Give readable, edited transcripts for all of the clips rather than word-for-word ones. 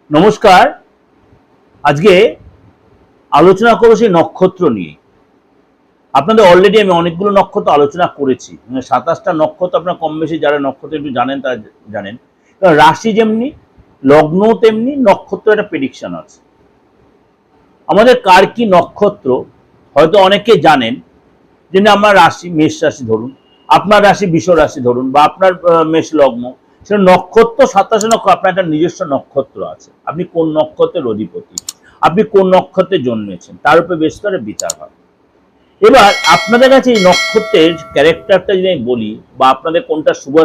নমস্কার। আজকে আলোচনা করব সেই নক্ষত্র নিয়ে। আপনাদের অলরেডি আমি অনেকগুলো নক্ষত্র আলোচনা করেছি, মানে 27টা নক্ষত্র। আপনারা কম বেশি যারা নক্ষত্র একটু জানেন তারা জানেন। রাশি যেমনি লগ্ন তেমনি নক্ষত্র একটা প্রেডিকশন আছে। আমাদের কার কি নক্ষত্র হয়তো অনেকে জানেন, যেমনি আমার রাশি মেষ রাশি ধরুন, আপনার রাশি বৃষ রাশি ধরুন, বা আপনার মেষ লগ্ন, সেটা নক্ষত্র 27 নক্ষত্র, আপনার একটা নিজস্ব নক্ষত্র আছে। আপনি কোন নক্ষত্রের অধিপতি, আপনি কোন নক্ষত্রে জন্মেছেন, তার উপরে বেশ করে বিচার হয়। এবার আপনাদের কাছে এই নক্ষত্রের ক্যারেক্টারটা যদি আমি বলি, বা আপনাদের কোনটা শুভ,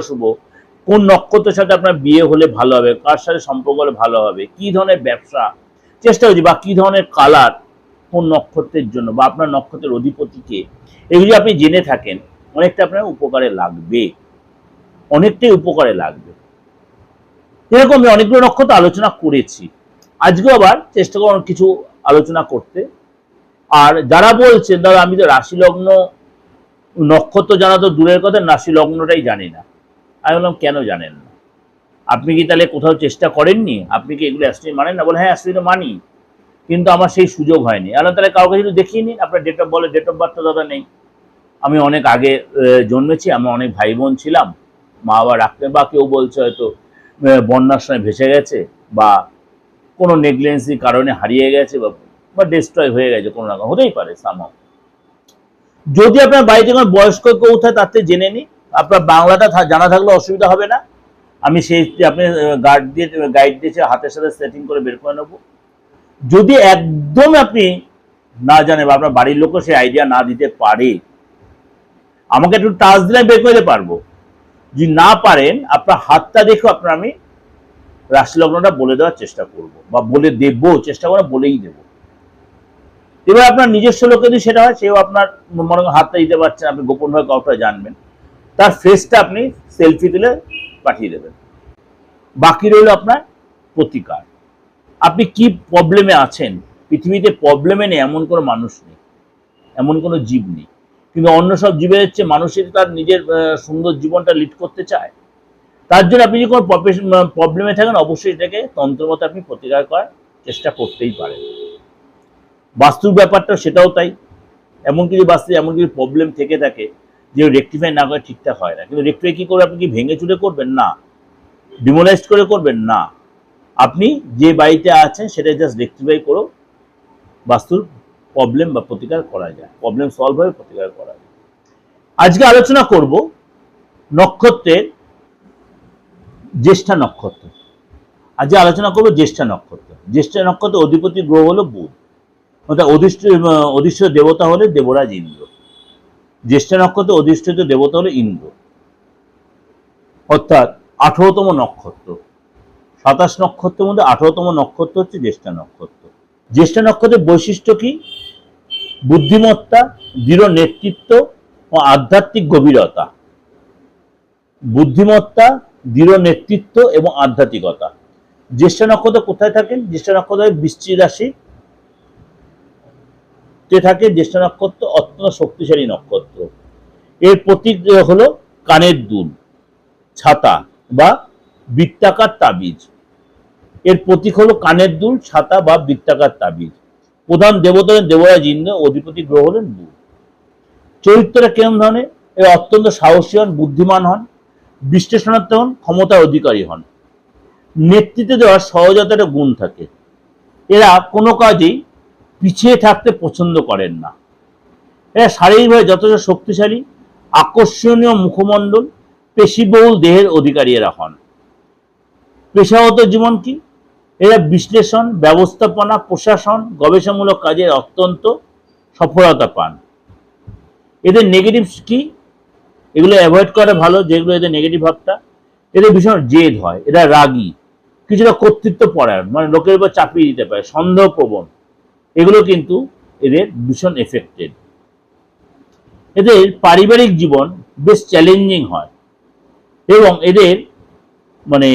কোন নক্ষত্রের সাথে আপনার বিয়ে হলে ভালো হবে, কার সাথে সম্পর্ক হলে ভালো হবে, কি ধরনের ব্যবসা চেষ্টা হচ্ছে, বা কি ধরনের কালার কোন নক্ষত্রের জন্য, বা আপনার নক্ষত্রের অধিপতিকে, এগুলো আপনি জেনে থাকেন, অনেকটা আপনার উপকারে লাগবে, অনেকটাই উপকারে লাগবে। এরকম আমি অনেকগুলো নক্ষত্র আলোচনা করেছি, আজকেও আবার চেষ্টা করব কিছু আলোচনা করতে। আর যারা বলছেন দাদা আমি তো রাশি লগ্ন নক্ষত্র জানা তো দূরের কথা, রাশি লগ্নটাই জানি না, আমি বললাম কেন জানেন না? আপনি কি তাহলে কোথাও চেষ্টা করেননি? আপনি কি এগুলো অ্যাস্ট্রোলজি মানেন না? বলে হ্যাঁ অ্যাস্ট্রোলজি তো মানি, কিন্তু আমার সেই সুযোগ হয়নি। তাহলে কাউকে যদি দেখিয়ে নিন, আপনার ডেট অফ বার্থ দাদা নেই। আমি অনেক আগে জন্মেছি, আমরা অনেক ভাই বোন ছিলাম, মা বাবা রাখতেন, বা কেউ বলছে হয়তো বন্যার সময় ভেসে গেছে, বা কোনো নেগলিজেন্সির কারণে হারিয়ে গেছে, বা ডিস্ট্রয় হয়ে গেছে, কোনো রকম হতেই পারে সামহাউ। যদি আপনার বাড়িতে কোনো বয়স্ক কেউ থাকে তার থেকে জেনে নিন, আপনার বাংলাটা জানা থাকলে অসুবিধা হবে না। আমি সেই আপনি গাইড দিয়েছে হাতের সাথে সেটিং করে বের করে নেবো। যদি একদম আপনি না জানেন, বা আপনার বাড়ির লোকও সেই আইডিয়া না দিতে পারে, আমাকে একটু টাচ দিলে বের করে দিতে পারবো। যদি না পারেন, আপনার হাতটা দেখো আপনার আমি রাশি লগ্নটা বলে দেওয়ার চেষ্টা করব, বা বলে দেবো, চেষ্টা করে বলেই দেবো। এবার আপনার নিজস্ব লোকে যদি সেটা হয়, সেও আপনার মনে করেন হাতটা দিতে পারছেন, আপনি গোপনভাবে কাউটা জানবেন, তার ফেসটা আপনি সেলফি তুলে পাঠিয়ে দেবেন। বাকি রইল আপনার প্রতিকার। আপনি কি প্রবলেমে আছেন? পৃথিবীতে প্রবলেমে নেই এমন কোনো মানুষ নেই, এমন কোনো জীব নেই, কিন্তু অন্য সব জীবের হচ্ছে মানুষের তার নিজের সুন্দর জীবনটা লিড করতে চায়। তার জন্য আপনি যদি কোনো প্রবলেমে থাকেন, অবশ্যই এটাকে তন্ত্রমতে আপনি প্রতিকার করার চেষ্টা করতেই পারেন। বাস্তুর ব্যাপারটা সেটাও তাই। এমন কিছু বাস্তু, এমন কিছু প্রবলেম থেকে থাকে যে রেকটিফাই না করে ঠিকঠাক হয় না। কিন্তু রেকটিফাই কি করে? আপনি কি ভেঙে চুরে করবেন? না। ডিমোলাইজ করে করবেন? না। আপনি যে বাড়িতে আছেন সেটা জাস্ট রেকটিফাই করো, বাস্তুর প্রবলেম বা প্রতিকার করা যায়, প্রবলেম সলভ হয়ে প্রতিকার করা যায়। আজকে আলোচনা করব নক্ষত্রের জ্যেষ্ঠা নক্ষত্র। আজকে আলোচনা করব জ্যেষ্ঠা নক্ষত্র। জ্যেষ্ঠা নক্ষত্রের অধিপতি গ্রহ হলো বুধ, অর্থাৎ অধিষ্ঠিত দেবতা হলে দেবরাজ ইন্দ্র। জ্যেষ্ঠা নক্ষত্রের অধিষ্ঠিত দেবতা হলো ইন্দ্র, অর্থাৎ 18তম নক্ষত্র। 27 নক্ষত্রের মধ্যে 18তম নক্ষত্র হচ্ছে জ্যেষ্ঠা নক্ষত্র। জ্যেষ্ঠা নক্ষত্রের বৈশিষ্ট্য কি? বুদ্ধিমত্তা, দৃঢ় নেতৃত্ব ও আধ্যাত্মিক গভীরতা। বুদ্ধিমত্তা, দৃঢ় নেতৃত্ব এবং আধ্যাত্মিকতা। জ্যেষ্ঠা নক্ষত্র কোথায় থাকেন? জ্যেষ্ঠা নক্ষত্র বৃশ্চিক রাশি থাকে। জ্যেষ্ঠা নক্ষত্র অত্যন্ত শক্তিশালী নক্ষত্র। এর প্রতীক হলো কানের দুল, ছাতা বা বৃত্তাকার তাবিজ। এর প্রতীক হলো কানের দুল, ছাতা বা বৃত্তাকার তাবিজ। প্রধান দেবতা দেবরাজ ইন্দ্র, অধিপতি গ্রহ হলেন বুধ। চরিত্রটা কেমন ধরনের? এরা অত্যন্ত সাহসী হন, বুদ্ধিমান হন, বিশ্লেষণাত্মক হন, ক্ষমতার অধিকারী হন। নেতৃত্বে দেওয়ার সহজতার একটা গুণ থাকে। এরা কোনো কাজেই পিছিয়ে থাকতে পছন্দ করেন না। এরা শারীরিকভাবে যথেষ্ট শক্তিশালী, আকর্ষণীয় মুখমণ্ডল, পেশিবহুল দেহের অধিকারী এরা হন। পেশাগত জীবন কি? এরা বিশ্লেষণ, ব্যবস্থাপনা, প্রশাসন, গবেষণামূলক কাজে অত্যন্ত সফলতা পান। এদের নেগেটিভস কি? এগুলো অ্যাভয়েড করা ভালো, যেগুলো এদের নেগেটিভ ভাবটা। এদের ভীষণ জেদ হয়, এরা রাগী, কিছুটা কর্তৃত্ব পরায়ণ, মানে লোকের উপর চাপিয়ে দিতে পারে, সন্দেহপ্রবণ। এগুলো কিন্তু এদের ভীষণ এফেক্টেড। এদের পারিবারিক জীবন বেশ চ্যালেঞ্জিং হয়, এবং এদের মানে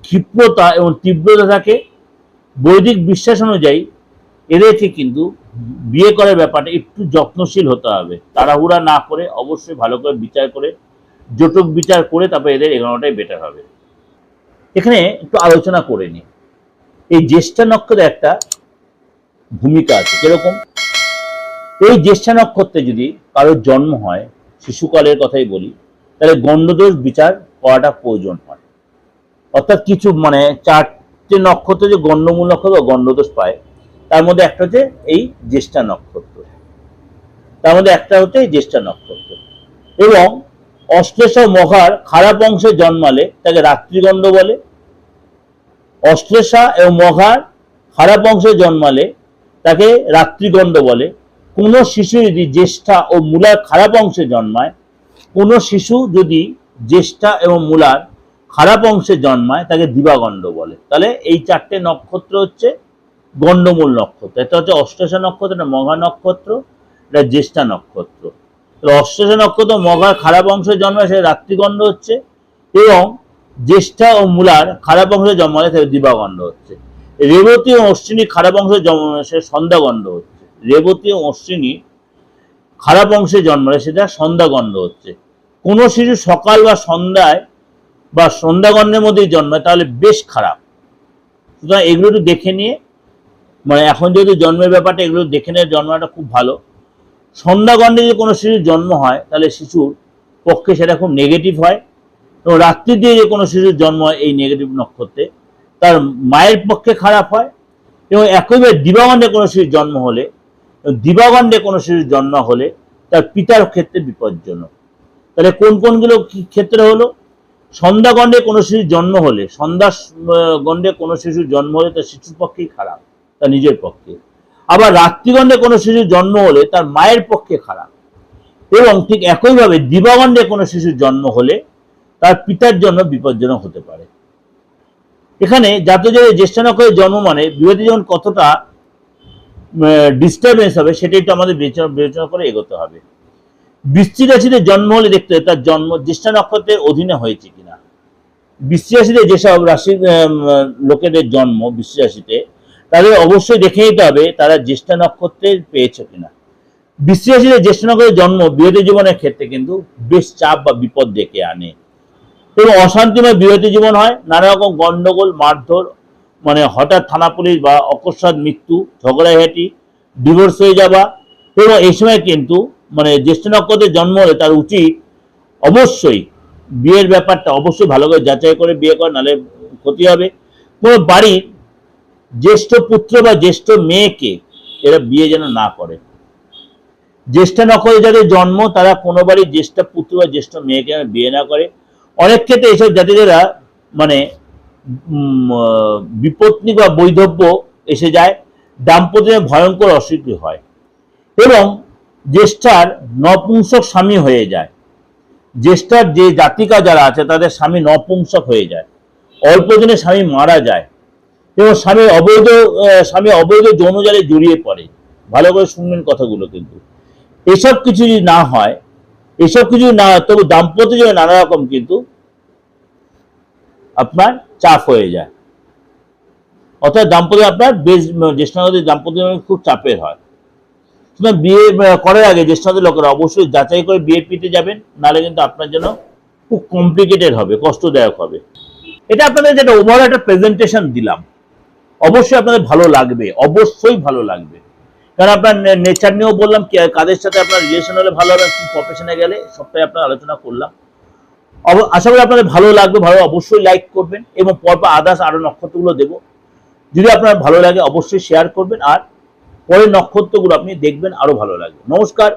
ক্ষিপ্রতা এবং তীব্রতা থাকে। বৈদিক বিশ্বাস অনুযায়ী এদেরকে কিন্তু বিয়ে করার ব্যাপারটা একটু যত্নশীল হতে হবে, তাড়াহুড়া না করে অবশ্যই ভালো করে বিচার করে, জটক বিচার করে তারপরে এদের এগোনোটাই বেটার হবে। এখানে একটু আলোচনা করে নিই। এই জ্যেষ্ঠা নক্ষত্রের একটা ভূমিকা আছে। কিরকম? এই জ্যেষ্ঠা নক্ষত্রে যদি কারোর জন্ম হয়, শিশুকালের কথাই বলি, তাহলে গণ্ডদোষ বিচার করাটা প্রয়োজন হয়। অর্থাৎ কিছু মানে 4টে নক্ষত্র যে গণ্ডমূল নক্ষত্র গণ্ডদোষ পায়, তার মধ্যে একটা হচ্ছে এই জ্যেষ্ঠা নক্ষত্র, তার মধ্যে একটা হচ্ছে এই জ্যেষ্ঠা নক্ষত্র। এবং অশ্লেষা মঘার খারাপ অংশে জন্মালে তাকে রাত্রিগণ্ড বলে। অশ্লেষা এবং মঘার খারাপ অংশে জন্মালে তাকে রাত্রিগণ্ড বলে। কোনো শিশু যদি জ্যেষ্ঠা ও মূলার খারাপ অংশে জন্মায়, কোনো শিশু যদি জ্যেষ্ঠা এবং মূলার খারাপ অংশে জন্মায় তাকে দিবাগণ্ড বলে। তাহলে এই 4টে নক্ষত্র হচ্ছে গণ্ডমূল নক্ষত্র। এটা হচ্ছে অশ্লেষা নক্ষত্র, এটা মঘা নক্ষত্র, এটা জ্যেষ্ঠা নক্ষত্র। অশ্লেষা নক্ষত্র মঘার খারাপ অংশে জন্মায় সে রাত্রিগণ্ড হচ্ছে, এবং জ্যেষ্ঠা ও মূলার খারাপ অংশে জন্মালে সে দিবাগণ্ড হচ্ছে। রেবতী ও অশ্বিনী খারাপ অংশে জন্মালে সে সন্ধ্যাগণ্ড হচ্ছে। রেবতী ও অশ্বিনী খারাপ অংশে জন্মালে সেটা সন্ধ্যাগণ্ড হচ্ছে। কোনো শিশু সকাল বা সন্ধ্যায় বা সন্ধ্যাগণ্ডের মধ্যেই জন্মায় তাহলে বেশ খারাপ। সুতরাং এগুলো একটু দেখে নিয়ে, মানে এখন যেহেতু জন্মের ব্যাপারটা, এগুলো দেখে নিয়ে জন্মাটা খুব ভালো। সন্ধ্যাগণ্ডে যদি কোনো শিশুর জন্ম হয় তাহলে শিশুর পক্ষে সেটা খুব নেগেটিভ হয়, এবং রাত্রি দিয়ে যে কোনো শিশুর জন্ম হয় এই নেগেটিভ নক্ষত্রে, তার মায়ের পক্ষে খারাপ হয়। এবং একইভাবে দিবাগণ্ডে কোনো শিশুর জন্ম হলে, দিবাগণ্ডে কোনো শিশুর জন্ম হলে তার পিতার ক্ষেত্রে বিপজ্জনক। তাহলে কোন কোনগুলো ক্ষেত্রে হলো? সন্ধ্যাগণ্ডে কোনো শিশুর জন্ম হলে, সন্ধ্যাগণ্ডে কোনো শিশুর জন্ম হলে তার শিশুর পক্ষেই খারাপ, তার নিজের পক্ষে। আবার রাত্রিগণ্ডে কোনো শিশুর জন্ম হলে তার মায়ের পক্ষে খারাপ। এবং ঠিক একইভাবে দিবাগণ্ডে কোনো শিশুর জন্ম হলে তার পিতার জন্য বিপজ্জনক হতে পারে। এখানে জাতক জ্যেষ্ঠা নক্ষত্রের জন্ম মানে বিবাদী জীবন কতটা ডিস্টারবেন্স হবে সেটা একটু আমাদের বিবেচনা করে এগোতে হবে। বৃশ্চিক রাশিতে জন্ম হলে দেখতে হবে তার জন্ম জ্যেষ্ঠা নক্ষত্রের অধীনে হয়েছে কিনা। বৃশ্চিক রাশিতে যেসব রাশির লোকেদের জন্ম বৃশ্চিক রাশিতে, তাদের অবশ্যই দেখে নিতে হবে তারা জ্যেষ্ঠা নক্ষত্রের পেয়েছে কিনা। বৃশ্চিক রাশিতে জ্যেষ্ঠা নক্ষত্রের জন্ম বিবাদী জীবনের ক্ষেত্রে কিন্তু বেশ চাপ বা বিপদ ডেকে আনে, এবং অশান্তিময় বিবাহিত জীবন হয়। নানা রকম গন্ডগোল, মারধর, মানে হঠাৎ থানা পুলিশ বা অকস্মাৎ মৃত্যু, ঝগড়াঝাটি, ডিভোর্স হয়ে যাওয়া। এবং এই সময় কিন্তু মানে জ্যেষ্ঠ নক্ষত্রের জন্ম হলে তার উচিত অবশ্যই বিয়ের ব্যাপারটা অবশ্যই ভালো করে যাচাই করে বিয়ে করে, নাহলে ক্ষতি হবে। কোনো বাড়ির জ্যেষ্ঠ পুত্র বা জ্যেষ্ঠ মেয়েকে এরা বিয়ে যেন না করে। জ্যেষ্ঠ নক্ষত্রে যাদের জন্ম তারা কোনো বাড়ির জ্যেষ্ঠ পুত্র বা জ্যেষ্ঠ মেয়েকে বিয়ে না করে। অনেক ক্ষেত্রে এইসব জাতিদেরা মানে বিপত্নিক বা বৈধব্য এসে যায়, দাম্পত্য ভয়ঙ্কর অস্বীকৃতি হয়, এবং জ্যেষ্ঠার নপুংসক স্বামী হয়ে যায়। জ্যেষ্ঠার যে জাতিকা যারা আছে তাদের স্বামী নপুংসক হয়ে যায়, অল্প দিনে স্বামী মারা যায়, এবং স্বামী অবৈধ যৌনজালে জড়িয়ে পড়ে। ভালো করে শুনবেন কথাগুলো। কিন্তু এসব কিছু যদি না হয়, এসব কিছু না, তবু দাম্পত্য জীবনে নানা রকম কিন্তু আপনার চাপ হয়ে যায়। অর্থাৎ দাম্পত্য আপনার বেশ জ্যেষ্ঠ নক্ষত্রের দাম্পত্য খুব চাপের হয়। বিয়ে করার আগে জ্যেষ্ঠ নক্ষত্রের লোকেরা অবশ্যই যাচাই করে বিয়ের পিঠে যাবেন, নাহলে কিন্তু আপনার জন্য খুব কমপ্লিকেটেড হবে, কষ্টদায়ক হবে। এটা আপনাদের যেটা ওভারঅল একটা প্রেজেন্টেশন দিলাম, অবশ্যই আপনাদের ভালো লাগবে, অবশ্যই ভালো লাগবে। কারণ আপনার নেচার নিয়েও বললাম, কাদের সাথে আপনার রিলেশন হলে ভালো হবে, কি প্রফেশনে গেলে, সবটাই আপনার আলোচনা করলাম। আশা করি আপনাদের ভালো লাগবে। ভালো অবশ্যই লাইক করবেন, এবং পরপর আদার্স আরো নক্ষত্রগুলো দেবো। যদি আপনার ভালো লাগে অবশ্যই শেয়ার করবেন, আর পরের নক্ষত্রগুলো আপনি দেখবেন, আরো ভালো লাগবে। নমস্কার।